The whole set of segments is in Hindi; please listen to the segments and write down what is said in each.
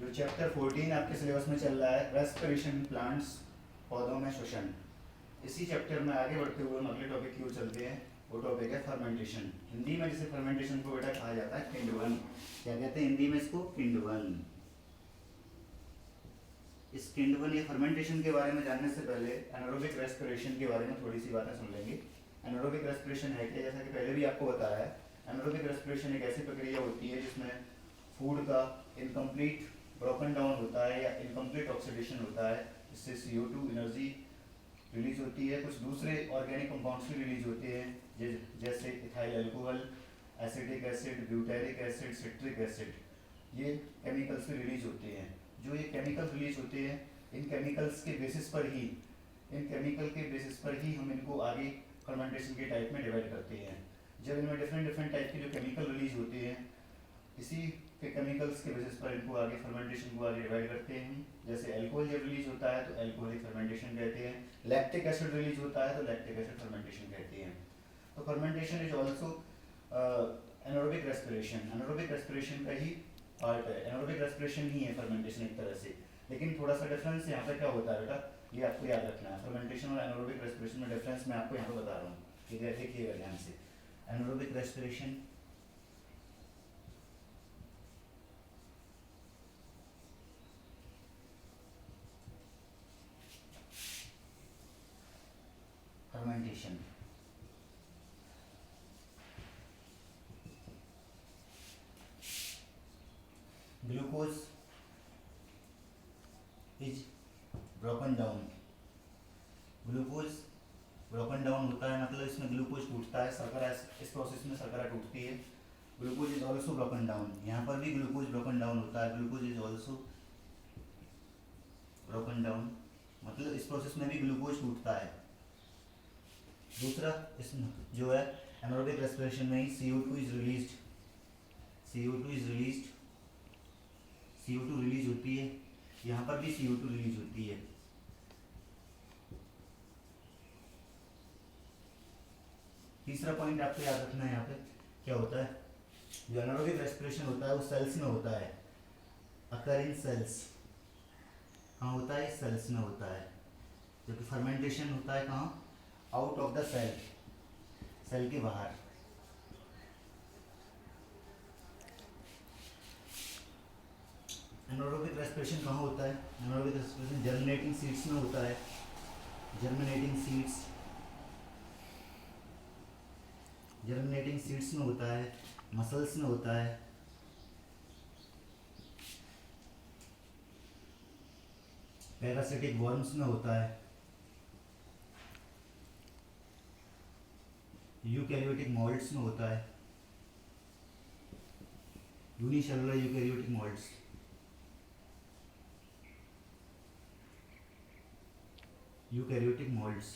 जो चैप्टर 14 आपके सिलेबस में चल रहा है, रेस्पिरेशन प्लांट्स, पौधों में श्वसन, इसी चैप्टर में आगे बढ़ते हुए हम अगले टॉपिक की ओर चलते हैं। वो टॉपिक है फर्मेंटेशन। हिंदी में जिसे फर्मेंटेशन को बेटा कहा जाता है किण्वन। क्या कहते हैं हिंदी में इसको? किण्वन। इस किण्वन या फर्मेंटेशन के बारे में जानने से पहले एनारोबिक रेस्पिरेशन के बारे में थोड़ी सी बातें सुन लेंगे। एनारोबिक रेस्पिरेशन है क्या? जैसा कि पहले भी आपको बताया है, एनारोबिक रेस्पिरेशन एक ऐसी प्रक्रिया होती है जिसमें फूड का इनकम्प्लीट ब्रोकन डाउन होता है या इनकम्प्लीट ऑक्सीडेशन होता है, जिससे CO2 एनर्जी रिलीज होती है। कुछ दूसरे ऑर्गेनिक कंपाउंड्स भी रिलीज होते हैं, जैसे ethyl alcohol, acetic acid, butyric acid, citric acid, ये केमिकल्स भी रिलीज होते हैं। जो ये केमिकल रिलीज होते हैं, इन केमिकल्स के बेसिस पर ही हम इनको आगे फर्मेंटेशन के टाइप में डिवाइड करते हैं। जब इनमें डिफरेंट टाइप के जो केमिकल रिलीज होते हैं, इसी के केमिकल्स के बेसिस पर इनको आगे फर्मेंटेशन को आगे डिवाइड करते हैं। जैसे अल्कोहल जब रिलीज होता है तो अल्कोहलिक फर्मेंटेशन कहते हैं, लैक्टिक एसिड रिलीज होता है तो लैक्टिक एसिड फर्मेंटेशन कहते हैं। तो fermentation is also anaerobic respiration, anaerobic respiration का ही पार्ट है। एनारोबिक रेस्पिरेशन ही है फर्मेंटेशन एक तरह से, लेकिन थोड़ा सा डिफरेंस यहाँ पे क्या होता है बेटा, ये आपको याद रखना है। फर्मेंटेशन और एनारोबिक रेस्पिरेशन में डिफरेंस मैं आपको यहाँ पे बता रहा हूँ, ठीक है? देखिएगा ध्यान से। Anaerobic respiration fermentation glucose is broken down, glucose broken down होता है, मतलब इसमें ग्लूकोज टूटता है, शर्करा, इस प्रोसेस में शर्करा टूटती है। Glucose is also broken down, यहाँ पर भी ग्लूकोज ब्रोकन डाउन होता है, glucose is also broken down, मतलब इस प्रोसेस में भी ग्लूकोज टूटता है। दूसरा इसमें जो है एनारोबिक रेस्पिरेशन में ही CO2 is released, CO2 release होती है, यहाँ पर भी CO2 रिलीज होती है। तीसरा पॉइंट आपको याद रखना है, यहाँ पे क्या होता है, जो एनारोबिक रेस्पिरेशन होता है वो सेल्स में होता है, अकर इन सेल्स। कहाँ होता है? सेल्स में होता है। जबकि फर्मेंटेशन होता है कहाँ? Out of the cell, cell के बाहर। एनारोबिक रेस्पिरेशन कहाँ होता है? एनारोबिक रेस्पिरेशन जर्मिनेटिंग सीड्स में होता है, जर्मिनेटिंग सीड्स में होता है, मसल्स में होता है, पैरासिटिक वर्म्स में होता है, यूकैरियोटिक मॉल्ड्स में होता है, यूनिसेलुलर यूकैरियोटिक मॉल्ड्स,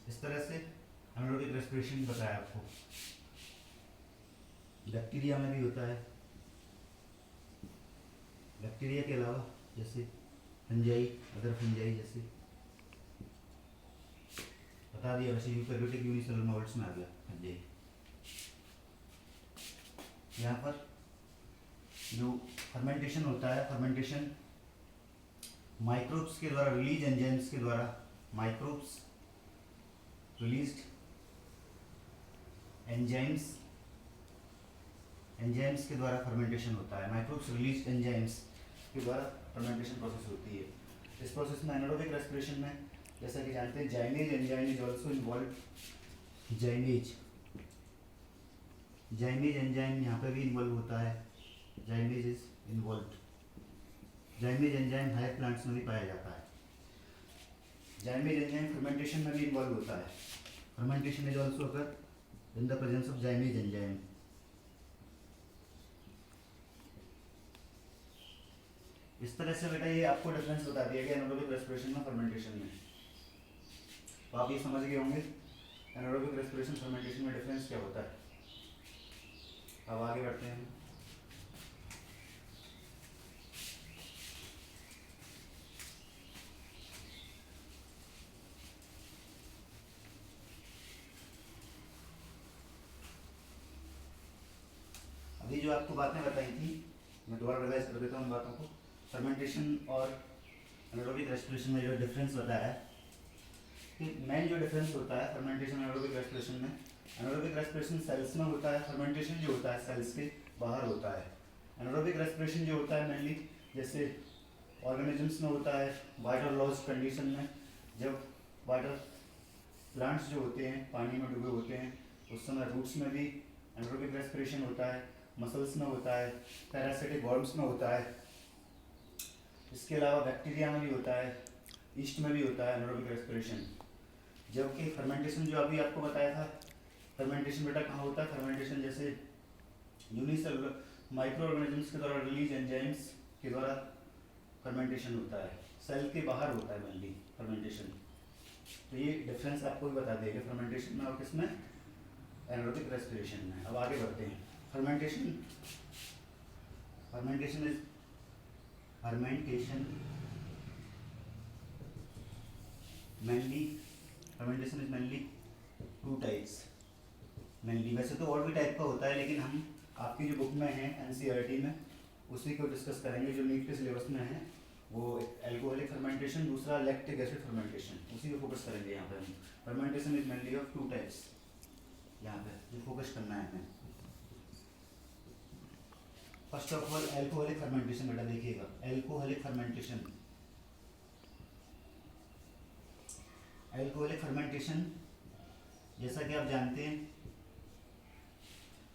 इस तरह से एनारोबिक रेस्पिरेशन बताया आपको। बैक्टीरिया में भी होता है, बैक्टीरिया के अलावा जैसे फंजाई, अदर फंजाई जैसे बता दिया, वैसे यूकैरियोटिक यूनिसेलुलर मॉल्ड्स में आ गया फंजाई। यहाँ पर जो फर्मेंटेशन होता है, फर्मेंटेशन माइक्रोब्स के द्वारा रिलीज, एंजाइम्स के द्वारा, माइक्रोब्स रिलीज्ड एंजाइम्स के द्वारा फर्मेंटेशन होता है। माइक्रोब्स रिलीज एंजाइम्स के द्वारा फर्मेंटेशन प्रोसेस होती है। इस प्रोसेस में एनारोबिक रेस्पिरेशन में जैसा कि जानते हैं zymase enzyme is also involve. Zymase enzyme यहाँ पे भी इन्वॉल्व होता है, zymase is involve. Zymase enzyme higher plants में भी पाया जाता है। जाइनेज एंजाइम फर्मेंटेशन में भी इन्वॉल्व होता है। Fermentation is also occur in the presence of zymase enzyme. इस तरह से बेटा ये आपको डिफरेंस बता दिया गया एनारोबिक रेस्पिरेशन में, फर्मेंटेशन में। तो आप ये समझ गए होंगे एनारोबिक रेस्पिरेशन फर्मेंटेशन में डिफरेंस क्या होता है। अब आगे बढ़ते हैं। अभी जो जो आपको बातें बताई थी मैं दोबारा रिवाइज कर देता हूँ उन बातों को। फर्मेंटेशन और एनारोबिक रेस्पिरेशन में जो डिफरेंस बताया है कि मेन जो डिफरेंस होता है फर्मेंटेशन एनारोबिक रेस्पिरेशन में, एनारोबिक रेस्पिरेशन सेल्स में होता है, फर्मेंटेशन जो होता है सेल्स के बाहर होता है। एनारोबिक रेस्पिरेशन जो होता है मेनली जैसे ऑर्गेनिजम्स में होता है वाटर लॉस कंडीशन में, जब वाटर प्लांट्स जो होते हैं पानी में डूबे होते हैं उस समय रूट्स में भी एनारोबिक रेस्पिरेशन होता है, मसल्स में होता है, पैरासिटिक वर्म्स में होता है, इसके अलावा बैक्टीरिया में भी होता है, ईस्ट में भी होता है एनारोबिक रेस्पिरेशन। जबकि फर्मेंटेशन जो अभी आपको बताया था, फर्मेंटेशन बेटा कहाँ होता है? फर्मेंटेशन जैसे यूनिसेलुलर माइक्रो ऑर्गेनिजम्स के द्वारा रिलीज एंजाइम्स के द्वारा फर्मेंटेशन होता है, सेल के बाहर होता है मेनली फर्मेंटेशन। तो ये डिफरेंस आपको भी बता देगा फर्मेंटेशन में और किसमें, एनारोबिक रेस्पिरेशन में। अब आगे बढ़ते हैं। Fermentation is mainly two types mainly. वैसे तो और भी टाइप का होता है लेकिन हम आपकी जो बुक में है एनसीईआरटी में उसी को डिस्कस करेंगे जो नीट के सिलेबस में है, वो एल्कोहलिक फर्मेंटेशन, दूसरा लैक्टिक एसिड फर्मेंटेशन, उसी को फोकस करेंगे यहाँ पे हम। Fermentation is mainly of two types, यहाँ पे जो फोकस करना है हमें। First of all alcoholic fermentation बेटा देखिएगा, एल्कोहलिक फर्मेंटेशन जैसा कि आप जानते हैं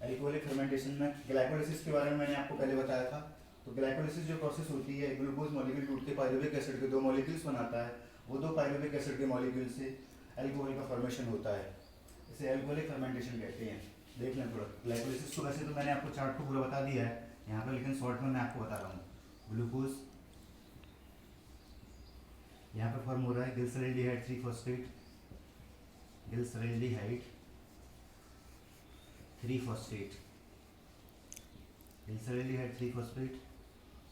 एल्कोहलिक फर्मेंटेशन में ग्लाइकोलाइसिस के बारे में मैंने आपको पहले बताया था। तो ग्लाइकोलाइसिस जो प्रोसेस होती है, ग्लूकोज मॉलिक्यूल टूट के पायरुविक एसिड के दो मॉलिक्यूल्स बनाता है, वो दो पायरुविक एसिड के मॉलिक्यूल से एल्कोहल का फॉर्मेशन होता है, इसे एल्कोहलिक फर्मेंटेशन कहते हैं। देख लें थोड़ा ग्लाइकोलाइसिस को, वैसे तो मैंने आपको चार्ट को पूरा बता दिया है यहाँ पर, लेकिन शॉर्ट में मैं आपको बता रहा हूँ। ग्लूकोज यहाँ पर फॉर्म हो रहा है ग्लिसरॉल्डिहाइड 3-फॉस्फेट, ग्लिसरॉल्डिहाइड 3-फॉस्फेट।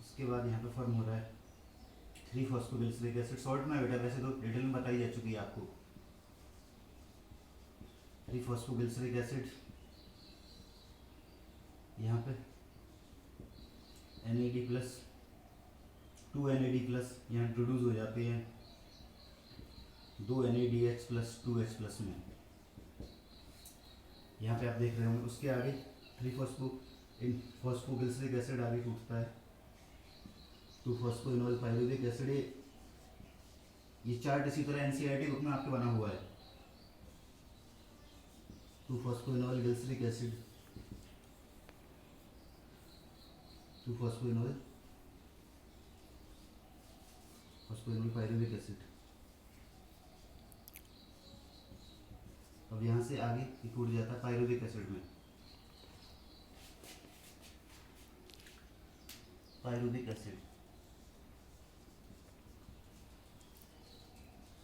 उसके बाद यहाँ पे फॉर्म हो रहा है 3-फॉस्फोग्लिसरिक एसिड। शॉर्ट में बेटा, वैसे तो डिटेल में बताई जा चुकी है आपको। 3-फॉस्फोग्लिसरिक एसिड, यहाँ पे NAD प्लस 2 NAD प्लस यहाँ इंट्रोड्यूस हो जाते हैं 2 NADH प्लस 2H प्लस में, यहाँ पे आप देख रहे होंगे। उसके आगे 3-फॉस्फोग्लिसरिक एसिड आगे टूटता है 2-फॉस्फोइनोल पायरुविक एसिड। ये चार्ट इसी तरह एनसीईआरटी बुक में आपके बना हुआ है। 2-फॉस्फोइनोल ग्लिसरिक एसिड, 2-फॉस्फोइनोल पायरुविक एसिड। अब यहाँ से आगे टूट जाता है पायरुविक एसिड में, पायरुविक एसिड।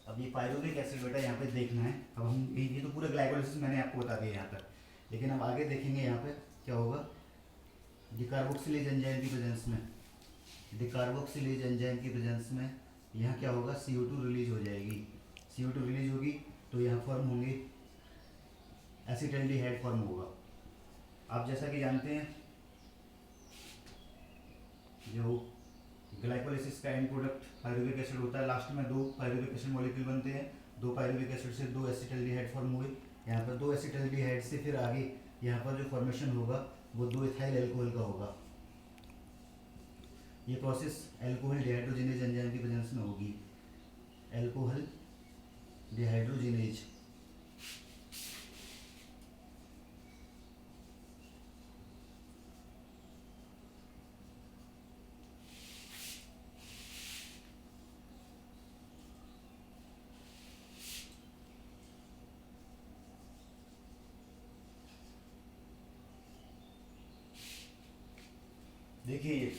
अब ये पायरुविक एसिड बेटा यहाँ पे देखना है। अब हम ये तो पूरा ग्लाइकोलाइसिस मैंने आपको बता दिया यहाँ तक, लेकिन अब आगे देखेंगे यहाँ पे क्या होगा। डिकार्बोक्सिलेज एंजाइम की प्रेजेंस में यहाँ क्या होगा, CO2 रिलीज हो जाएगी। CO2 रिलीज होगी तो यहाँ फॉर्म होंगे एसिटाल्डिहाइड फॉर्म होगा। आप जैसा कि जानते हैं जो ग्लाइकोलाइसिस का एंड प्रोडक्ट पायरुविक एसिड होता है, लास्ट में 2 पायरुविक एसिड मॉलिक्यूल बनते हैं, 2 पायरुविक एसिड से 2 एसिटाल्डिहाइड फॉर्म हुए। यहाँ पर 2 एसिटाल्डिहाइड से फिर आगे यहाँ पर जो फॉर्मेशन होगा वो 2 इथाइल एल्कोहल का होगा। ये प्रोसेस एल्कोहल डिहाइड्रोजिनेज एंजाइम की प्रेजेंस में होगी, एल्कोहल डिहाइड्रोजिनेज। देखिए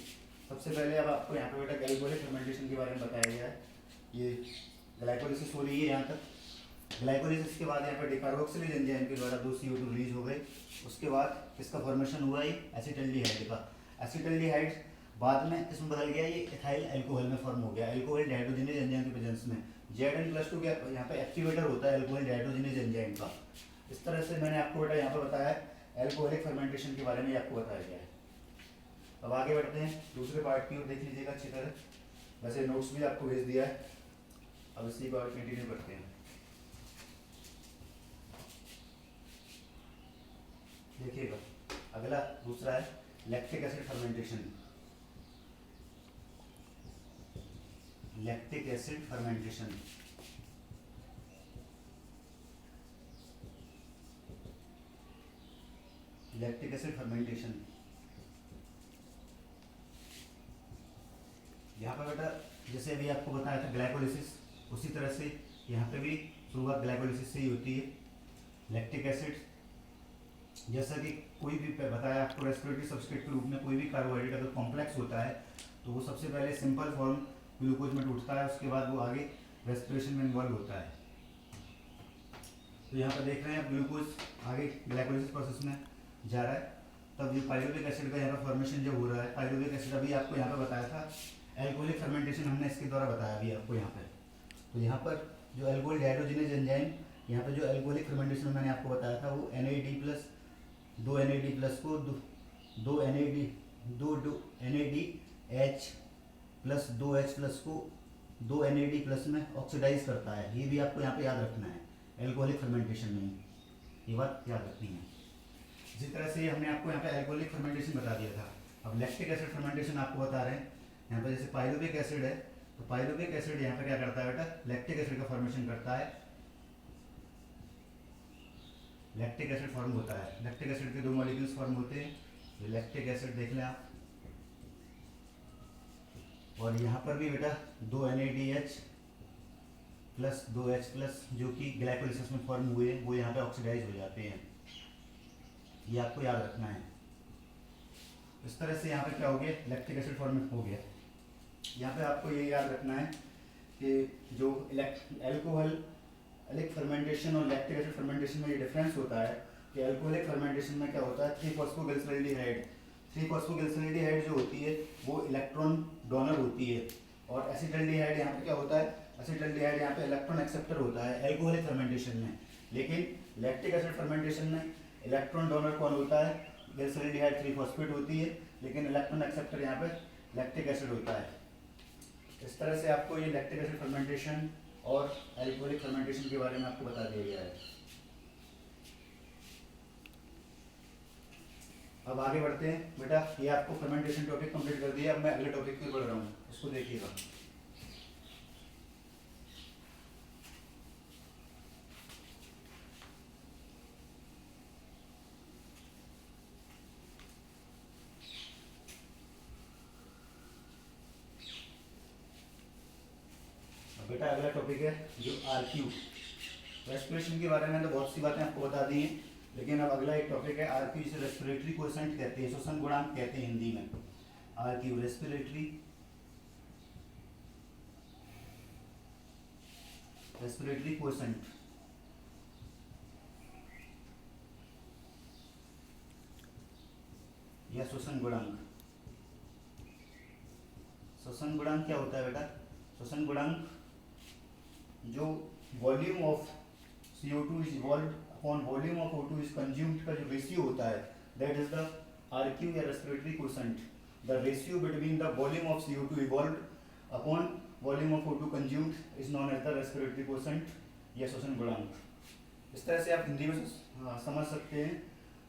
सबसे पहले अब आपको यहाँ पे बेटा ग्लाइकोलिक फर्मेंटेशन के बारे में बताया गया है। ये ग्लाइकोलाइसिस हो रही है यहाँ तक। ग्लाइकोलाइसिस के बाद यहाँ पे डिकार्बोक्सिलेज एंजाइम के द्वारा 2 CO2 रिलीज हो गए। उसके बाद किसका फॉर्मेशन हुआ, ये एसिटाल्डिहाइड का। एसिटाल्डिहाइड बाद में इसमें बदल गया, ये इथाइल एल्कोहल में फॉर्म हो गया, एल्कोहल डिहाइड्रोजिनेज एंजाइम की प्रेजेंस में। Zn+2 क्या यहाँ पे एक्टिवेटर होता है एल्कोहल डिहाइड्रोजिनेज एंजाइम का। इस तरह से मैंने आपको बेटा यहाँ पे बताया है एल्कोहलिक फर्मेंटेशन के बारे में आपको बताया गया है। अब आगे बढ़ते हैं दूसरे पार्ट की ओर, देख लीजिएगा अच्छी तरह, वैसे नोट्स भी आपको भेज दिया है, अब इसी को कंटिन्यू करते हैं। देखिएगा अगला दूसरा है lactic acid fermentation. Lactic acid fermentation, lactic acid fermentation. यहाँ पर बेटा जैसे अभी आपको बताया था ग्लाइकोलिसिस, उसी तरह से यहाँ पे भी शुरुआत ग्लाइकोलिसिस से ही होती है। लैक्टिक एसिड जैसा कि कोई भी बताया आपको, रेस्पिरेटरी सब्सट्रेट के रूप में कोई भी कार्बोहाइड्रेट अगर कॉम्प्लेक्स होता है तो वो सबसे पहले सिंपल फॉर्म ग्लूकोज में टूटता है, उसके बाद वो आगे रेस्पिरेशन में इन्वॉल्व होता है। तो यहाँ पर देख रहे हैं ग्लूकोज आगे ग्लाइकोलिसिस प्रोसेस में जा रहा है, तब ये पाइरुविक एसिड का यहाँ पर फॉर्मेशन जब हो रहा है, पाइरुविक एसिड अभी आपको यहाँ पर बताया था, एल्कोहलिक फर्मेंटेशन हमने इसके द्वारा बताया अभी आपको यहाँ पर। तो यहाँ पर जो एल्कोहल डाइड्रोजिनेज एंजाइम, यहाँ पर जो एल्कोहलिक फर्मेंटेशन मैंने आपको बताया था वो NAD प्लस, दो NAD प्लस को दो NADH प्लस 2H प्लस को 2 NAD प्लस में ऑक्सीडाइज करता है। ये भी आपको यहाँ पे याद रखना है एल्कोहलिक फर्मेंटेशन में, ये बात याद रखनी है। इसी तरह से हमने आपको यहाँ पे एल्कोहलिक फर्मेंटेशन बता दिया था। अब लैक्टिक एसिड फर्मेंटेशन आपको बता रहे हैं। यहाँ पे जैसे पाइरुविक एसिड है, तो पाइरुविक एसिड यहाँ पे क्या करता है बेटा, लैक्टिक एसिड का फॉर्मेशन करता है। लैक्टिक एसिड फॉर्म होता है, लैक्टिक एसिड के दो मॉलिक्यूल्स फॉर्म होते हैं, ये लैक्टिक एसिड देख लें आप। और यहाँ पर भी बेटा 2 NADH प्लस 2H प्लस जो कि ग्लाइकोलिसिस में फॉर्म हुए वो यहाँ पे ऑक्सीडाइज हो जाते हैं, ये आपको याद रखना है। इस तरह से यहाँ पे क्या हो गया, लैक्टिक एसिड फॉर्म हो गया। यहाँ पे आपको ये याद रखना है कि जो एल्कोहलिक फर्मेंटेशन और लैक्टिक एसिड फर्मेंटेशन में ये डिफरेंस होता है कि एल्कोहलिक फर्मेंटेशन में क्या होता है, 3-फॉस्फोग्लिसरैल्डिहाइड, 3-फॉस्फोग्लिसरैल्डिहाइड जो होती है वो इलेक्ट्रॉन डोनर होती है, और एसिटल्डिहाइड यहाँ पे क्या होता है, एसिटल्डिहाइड यहाँ पे इलेक्ट्रॉन एक्सेप्टर होता है एल्कोहलिक फर्मेंटेशन में। लेकिन लैक्टिक एसिड फर्मेंटेशन में इलेक्ट्रॉन डोनर कौन होता है, ग्लिसरैल्डिहाइड 3-फॉस्फेट होती है, लेकिन इलेक्ट्रॉन एक्सेप्टर यहाँ पे लैक्टिक एसिड होता है। इस तरह से आपको ये लैक्टिक एसिड फर्मेंटेशन और एल्कोहलिक फर्मेंटेशन के बारे में आपको बता दिया गया है। अब आगे बढ़ते हैं बेटा, ये आपको फर्मेंटेशन टॉपिक कंप्लीट कर दिया। अब मैं अगले टॉपिक की बढ़ रहा हूँ, इसको देखिएगा। बेटा अगला टॉपिक है जो RQ। रेस्पिरेशन के बारे में तो बहुत सी बातें आपको बता दी हैं, लेकिन अब अगला एक टॉपिक है RQ, जिसे रेस्पिरेटरी कोएफिशिएंट कहते हैं, श्वसन गुणांक कहते हैं हिंदी में। RQ respiratory coefficient. या श्वसन गुणांक। श्वसन गुणांक क्या होता है बेटा, श्वसन गुणांक जो volume of CO2 is evolved upon volume of O2 is consumed का जो रेशियो होता है, दैट इज द RQ या respiratory coefficient. The ratio between the volume of CO2 evolved upon volume of O2 consumed is known as the respiratory coefficient या श्वसन गुणांक। इस तरह से आप हिंदी में समझ सकते हैं।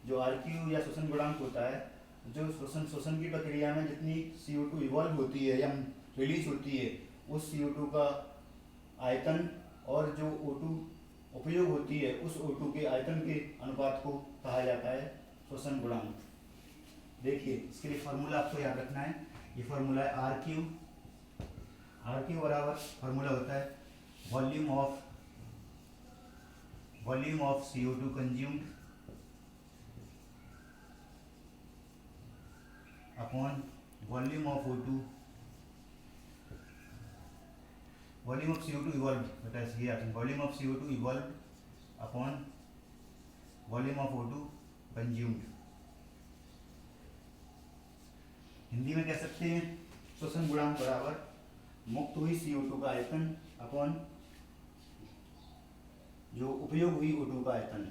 जो RQ या श्वसन गुणांक होता है, जो श्वसन की प्रक्रिया में जितनी CO2 इवॉल्व होती है या रिलीज होती है, उस CO2 का आयतन और जो O2 उपयोग होती है उस O2 के आयतन के अनुपात को कहा जाता है श्वसन गुणांक। देखिए इसके लिए फार्मूला आपको याद रखना है, ये फार्मूला है RQ बराबर फार्मूला होता है volume of CO2 consumed upon volume of O2, volume of CO2 evolved, बेटा ये आता है volume of CO2 evolved upon volume of O2 consumed. Hindi में कह सकते हैं श्वसन गुणांक बराबर मुक्त हुई CO2 का आयतन अपॉन जो उपयोग हुई O2 का आयतन।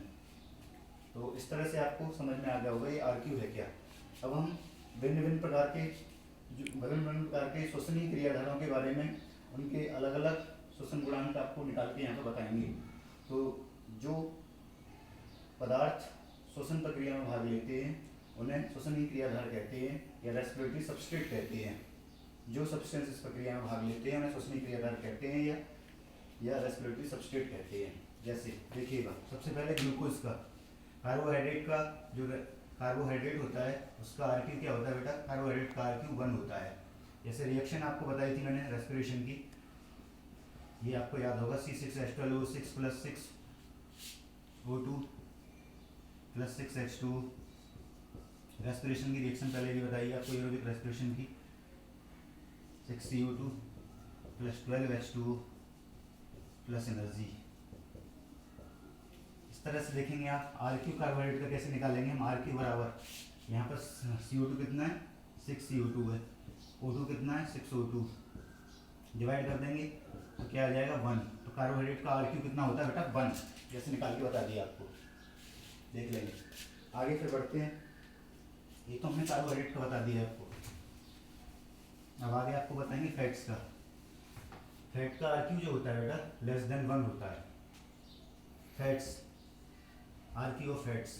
तो इस तरह से आपको समझ में आ गया होगा ये RQ है क्या। अब हम भिन्न भिन्न प्रकार के श्वसनीय क्रियाधारों के बारे में, उनके अलग अलग श्वसन गुणांक आपको निकाल के यहाँ पर बताएंगे। तो जो पदार्थ श्वसन प्रक्रिया में भाग लेते हैं उन्हें श्वसनीय क्रियाधार कहते हैं या रेस्पिरेटरी सबस्ट्रेट कहते हैं। जो सब्सटेंस इस प्रक्रिया में भाग लेते हैं उन्हें श्वसनीय क्रियाधार कहते हैं या रेस्पिरेटरी सबस्ट्रेट कहते हैं। जैसे देखिएगा, सबसे पहले ग्लूकोज का, कार्बोहाइड्रेट का जो कार्बोहाइड्रेट होता है उसका आरक्यू क्या होता है बेटा? कार्बोहाइड्रेट का आरक्यू 1 होता है। जैसे रिएक्शन आपको बताई थी मैंने रेस्पिरेशन की, ये आपको याद होगा, C6H12O6 + 6O2 + 6H2। रेस्पिरेशन की रिएक्शन पहले भी बताइए आपको, एरोबिक रेस्पिरेशन की, 6CO2 + 12H2O + एनर्जी। इस तरह से देखेंगे आप आरक्यू कार्बोहाइड्रेट का कैसे निकालेंगे हम। आरक्यू बराबर, यहाँ पर CO2 कितना है? 6CO2 है। O2 कितना है? 6O2। डिवाइड कर देंगे तो क्या आ जाएगा? 1। तो कार्बोहाइड्रेट का आरक्यू कितना होता है बेटा? 1। जैसे निकाल के बता दिया आपको, देख लेंगे। आगे फिर बढ़ते हैं। ये तो हमने कार्बोहाइड्रेट का बता दिया आपको। अब आगे आपको बताएंगे फैट्स का। फैट का आरक्यू जो होता है बेटा <1 होता है। फैट्स, आरक्यू ऑफ फैट्स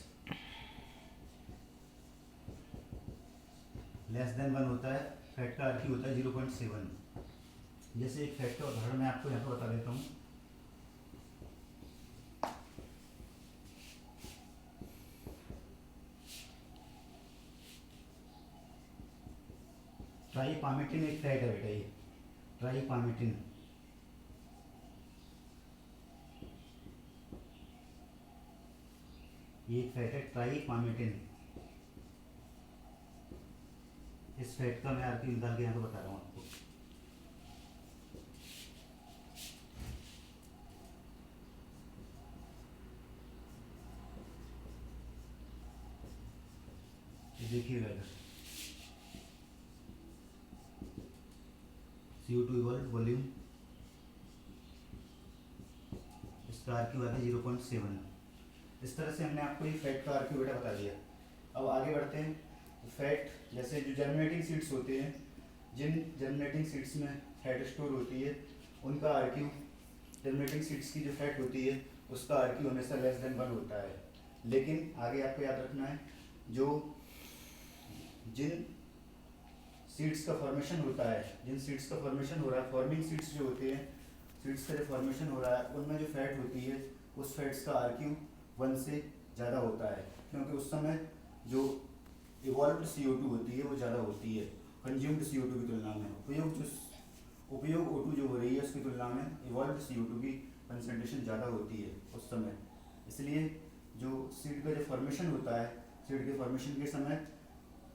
<1 होता है। फैट का आरक्यू होता है 0.7। जैसे एक फैट का उदाहरण मैं आपको यहाँ पर बता देता हूँ। ट्राइपामेटिन एक फैट है बेटा, ये ट्राइपामेटिन। ये एक फैट है ट्राइपामेटिन। इस फैट का मैं आरक्यू निकाल के यहाँ पे बता रहा हूँ आपको। देखिएगा इधर, CO2 इवॉल्व वॉल्यूम, इसका आरक्यू आता है 0.7। इस तरह से हमने आपको ये फैट का आरक्यू बेटा बता दिया। अब आगे बढ़ते हैं। फैट, जैसे जो जर्मिनेटिंग सीड्स होते हैं, जिन जर्मिनेटिंग सीड्स में फैट स्टोर होती है, उनका आरक्यू, जर्मिनेटिंग सीड्स की जो फैट होती है उसका आरक्यू हमेशा <1 होता है। लेकिन आगे आपको याद रखना है, जो जिन सीड्स का फॉर्मेशन होता है, जिन सीड्स का फॉर्मेशन हो रहा है, फॉर्मिंग सीड्स जो होते हैं, सीड्स का जो फॉर्मेशन हो रहा है उनमें जो फैट होती है उस फैट्स का आरक्यू 1 से ज़्यादा होता है, क्योंकि उस समय जो इवॉल्व्ड CO2 होती है वो ज़्यादा होती है कंज्यूम्ड CO2 की तुलना में। उपयोग O2 जो हो रही है उसकी तुलना में इवॉल्व्ड CO2 की कंसनट्रेशन ज़्यादा होती है उस समय। इसलिए जो सीड का जो फॉर्मेशन होता है, सीड के फॉर्मेशन के समय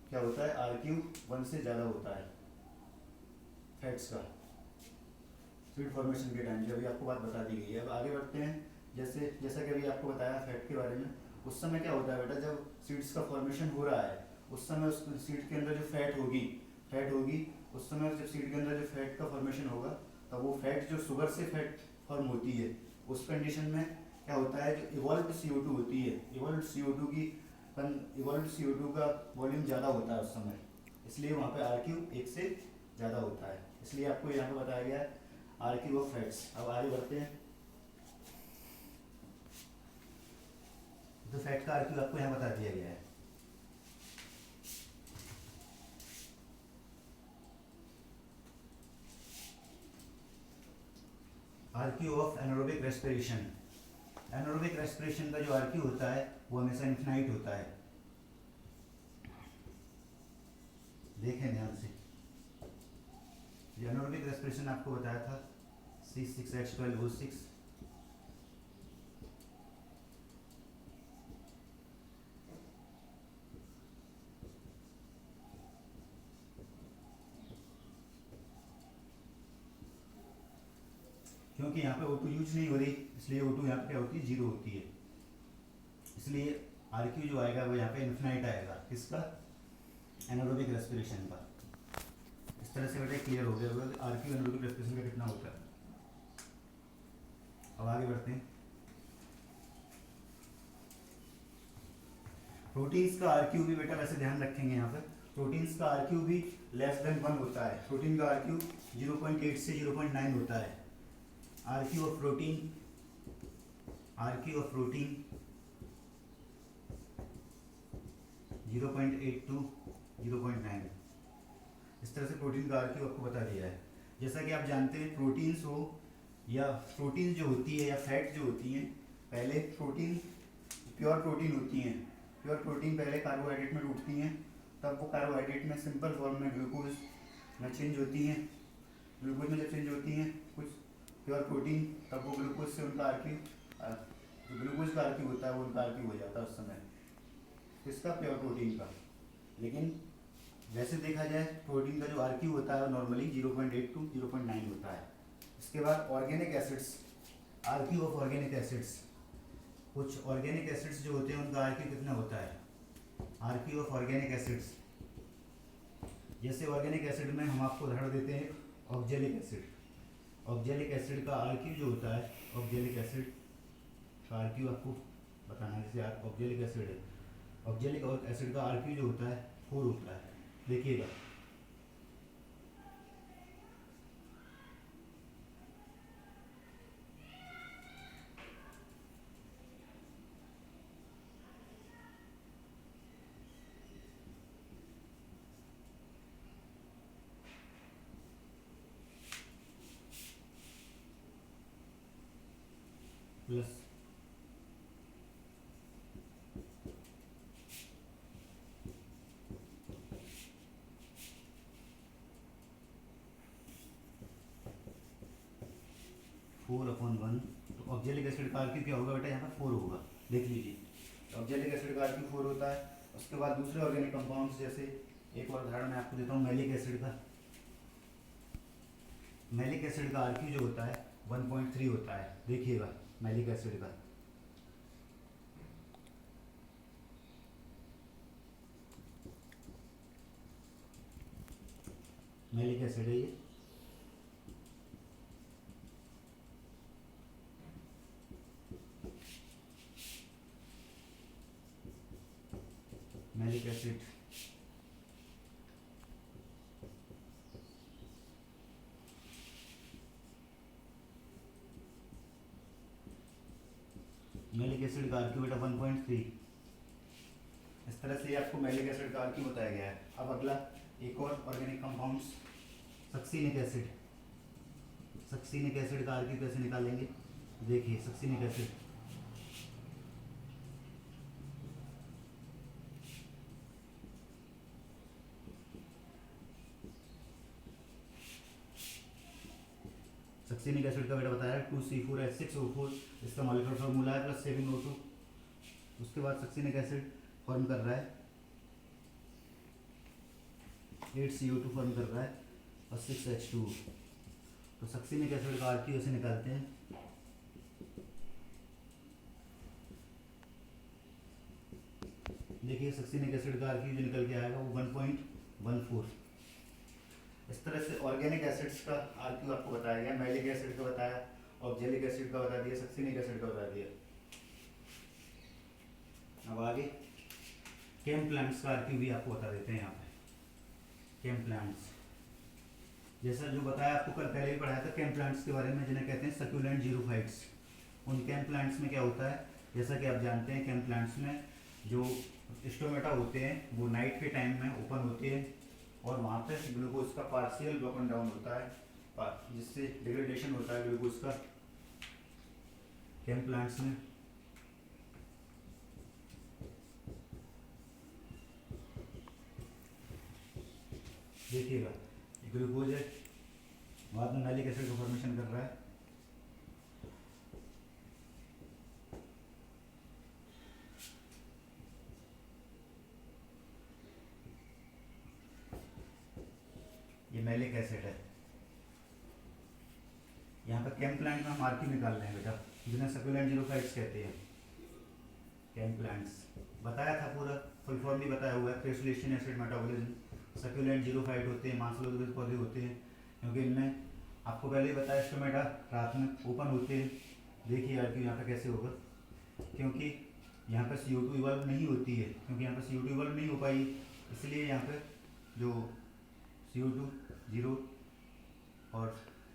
क्या होता है? आरक्यू 1 से ज़्यादा होता है फैट्स का, सीड फॉर्मेशन के टाइम। जो अभी आपको बात बता दी गई है। अब आगे बढ़ते हैं। जैसा कि अभी आपको बताया फैट के बारे में, उस समय क्या होता है बेटा, जब सीड्स का फॉर्मेशन हो रहा है उस समय उस सीड के अंदर जो फैट होगी उस समय जब सीड के अंदर जो फैट का फॉर्मेशन होगा तब वो फैट जो शुगर से फैट फॉर्म होती है, उस कंडीशन में क्या होता है, जो इवॉल्व्ड CO2 होती है, इवॉल्व्ड CO2 का वॉल्यूम ज़्यादा होता है उस समय, इसलिए वहाँ पे आरक्यू 1 से ज़्यादा होता है। इसलिए आपको यहाँ पे बताया गया है आरक्यू ऑफ फैट्स। अब आगे बढ़ते हैं। तो फैट का आरक्यू आपको यहाँ बता दिया गया है। RQ of anaerobic respiration. Anaerobic respiration का जो आरक्यू होता है वो हमेशा इन्फिनाइट होता है। देखें ध्यान से, जो एनारोबिक रेस्पिरेशन आपको बताया था C6H12O6, क्योंकि यहाँ पे O2 यूज नहीं हो रही इसलिए O2 यहाँ पे क्या होती है? 0 होती है। इसलिए आरक्यू जो आएगा वो यहाँ पे इन्फिनाइट आएगा। किसका? एनारोबिक रेस्पिरेशन का। इस तरह से बेटा क्लियर हो गया आरक्यू एनारोबिक रेस्पिरेशन का कितना होता है। अब आगे बढ़ते हैं। प्रोटीन्स का आरक्यू भी बेटा वैसे ध्यान रखेंगे यहाँ पे। प्रोटीन्स का आर क्यू भी लेस देन 1 होता है। प्रोटीन का आर क्यू 0.8 से 0.9 होता है। R Q of protein 0.8 to 0.9। इस तरह से प्रोटीन का आर क्यू आपको बता दिया है। जैसा कि आप जानते हैं प्रोटीन्स हो या प्रोटीन जो होती है या फैट जो होती हैं, पहले प्रोटीन प्योर प्रोटीन होती हैं। प्योर प्रोटीन पहले कार्बोहाइड्रेट में टूटती हैं, तब वो कार्बोहाइड्रेट में सिंपल फॉर्म में ग्लूकोज में चेंज होती हैं। ग्लूकोज में जब चेंज होती हैं कुछ प्योर प्रोटीन, तब वो ग्लूकोज से उनका आर क्यू, जो ग्लूकोज का आर क्यू होता है वो उनका आर क्यू हो जाता है उस समय, इसका प्योर प्रोटीन का। लेकिन वैसे देखा जाए प्रोटीन का जो आर क्यू होता है नॉर्मली 0.8 टू 0.9 होता है। इसके बाद organic acids, R Q of organic acids, कुछ ऑर्गेनिक एसिड्स जो होते हैं उनका आर क्यू कितना होता है? R Q of organic acids, जैसे ऑर्गेनिक एसिड में हम आपको उदाहरण देते हैं ऑक्जेलिक एसिड। ऑक्जेलिक एसिड का आर क्यू जो होता है, ऑक्जेलिक एसिड का आर क्यू आपको बताना है। जैसे ऑक्जेलिक एसिड है, ऑक्जेलिक एसिड का आर क्यू जो होता है 4 होता है। देखिएगा प्लस फोर अपॉन 1। तो ऑक्जेलिक एसिड का आर क्यू क्या होगा बेटा? यहाँ पर 4 होगा। देख लीजिए ऑक्जेलिक एसिड का आर क्यू 4 होता है। उसके बाद दूसरे ऑर्गेनिक कंपाउंड्स, जैसे एक और उदाहरण मैं आपको देता हूँ मैलिक एसिड का। मैलिक एसिड का आर क्यू जो होता है 1.3 होता है। देखिएगा मैलिक एसिड का, मैलिक एसिड है ये। मैलिक एसिड मैलिक एसिड का आर क्यू बेटा 1.3। इस तरह से आपको मैलिक एसिड का आर क्यू बताया गया है। अब अगला एक और organic compounds, succinic acid. Succinic acid का आर क्यू कैसे निकालेंगे? देखिए सक्सिनिक एसिड, सक्सिनिक एसिड का बेटा बताया 2C4H6O4, इसका मॉलिक्यूलर फार्मूला है +7O2। उसके बाद सक्सिनिक एसिड फॉर्म कर रहा है 8CO2 फॉर्म कर रहा है और 6H2O। तो सक्सिनिक एसिड का आर क्यू ऐसे निकालते हैं। देखिए सक्सिनिक एसिड का आर क्यू जो निकल के आएगा वो 1.14। इस तरह से ऑर्गेनिक एसिड्स का आर क्यू आपको बताया गया। मैलिक एसिड का बताया, ऑक्जेलिक एसिड का बता दिया, सक्सिनिक एसिड का बता दिया। अब आगे केम प्लांट्स का आर क्यू भी आपको बता देते हैं। यहाँ पे केम प्लांट्स, जैसा जो बताया आपको कल पहले ही पढ़ाया था केम प्लांट्स के बारे में, जिन्हें कहते हैं सक्यूलेंट जीरोफाइट्स। उन केम प्लांट्स में क्या होता है, जैसा कि आप जानते हैं केम प्लांट्स में जो स्टोमेटा होते हैं वो नाइट के टाइम में ओपन होते हैं और वहाँ पे ग्लूकोज का पार्शियल ब्रोकन डाउन होता है, जिससे डिग्रेडेशन होता है ग्लूकोज का केम प्लांट्स में। देखिएगा ग्लूकोज है, बाद में मैलिक एसिड का फॉर्मेशन कर रहा है। ये मैलिक एसिड है। यहाँ पर केम प्लांट में हम आर क्यू निकाल रहे हैं बेटा, जिन्हें सक्यूलेंट जीरोफाइट्स कहते हैं। केम प्लांट्स बताया था, पूरा फुल फॉर्म भी बताया हुआ है, क्रेसुलेशन एसिड मेटाबॉलिज्म। सक्यूलेंट जीरोफाइट होते हैं, मांसलोदवित पौधे होते हैं, क्योंकि इनमें आपको पहले ही बताया स्टोमेटा रात में ओपन होते हैं। देखिए आर क्यू यहाँ पर कैसे होगा, क्योंकि यहाँ पर CO2 इवॉल्व नहीं होती है, क्योंकि यहाँ पर CO2 इवॉल्व नहीं हो पाई, इसलिए यहाँ पर जो CO2 0 और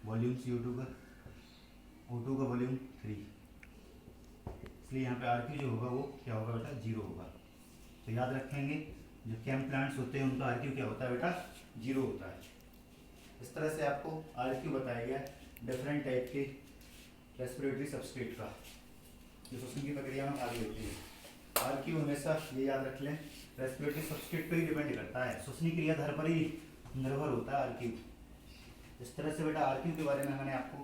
वॉल्यूम CO2 का O2 का वॉल्यूम 3, इसलिए यहाँ पे RQ जो होगा वो क्या होगा बेटा 0 होगा। तो याद रखेंगे जो केम प्लांट्स होते हैं उनका RQ क्या होता है बेटा 0 होता है। इस तरह से आपको RQ बताया गया डिफरेंट टाइप के रेस्पिरेटरी सबस्ट्रेट का जो श्वसन की प्रक्रिया में भाग लेते हैं। RQ हमेशा ये याद रख लें रेस्पिरेटरी सबस्ट्रेट पर ही डिपेंड करता है, श्वसनी क्रियाधार पर ही निर्भर होता है RQ। इस तरह से बेटा RQ के बारे में मैंने आपको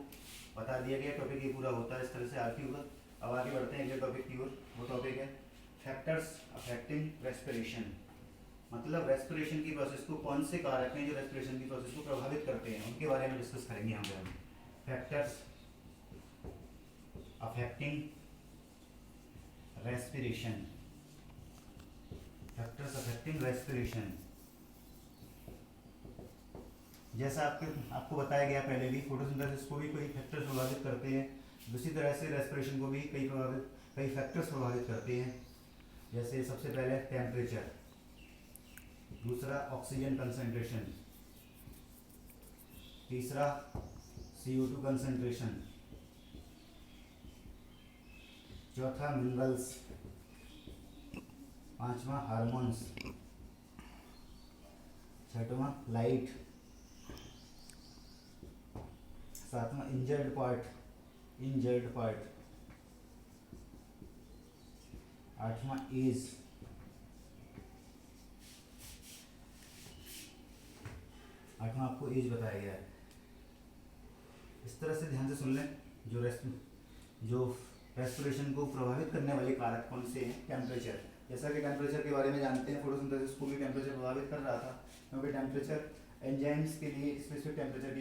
बता दिया गया, टॉपिक ये पूरा होता है इस तरह से RQ का। अब आगे बढ़ते हैं अगले टॉपिक की ओर। वो टॉपिक है फैक्टर्स अफेक्टिंग रेस्पिरेशन, मतलब रेस्पिरेशन की प्रोसेस को कौन से कारक हैं जो रेस्पिरेशन की प्रोसेस को प्रभावित करते हैं उनके बारे में डिस्कस करेंगे यहाँ पे हम। Factors affecting respiration, factors affecting respiration, जैसा आपको बताया गया पहले भी, फोटोसिंथेसिस को भी कई फैक्टर्स प्रभावित करते हैं, उसी तरह से रेस्पिरेशन को भी कई फैक्टर्स प्रभावित करते हैं। जैसे सबसे पहले टेम्परेचर, दूसरा ऑक्सीजन कंसंट्रेशन, तीसरा CO2 कंसंट्रेशन, चौथा मिनरल्स, पांचवा हार्मोन्स, छठवां लाइट, सातवां इंजर्ड पार्ट, आठवां एज, आठवां आपको एज बताया गया है। इस तरह से ध्यान से सुन लें जो रेस्पिरेशन को प्रभावित करने वाले कारक कौन से हैं। टेम्परेचर, जैसा कि टेम्परेचर के बारे में जानते हैं फोटोसिंथेसिस को भी टेम्परेचर प्रभावित कर रहा था, क्योंकि टेम्परेचर एंजाइम्स के लिए स्पेसिफिक टेम्परेचर की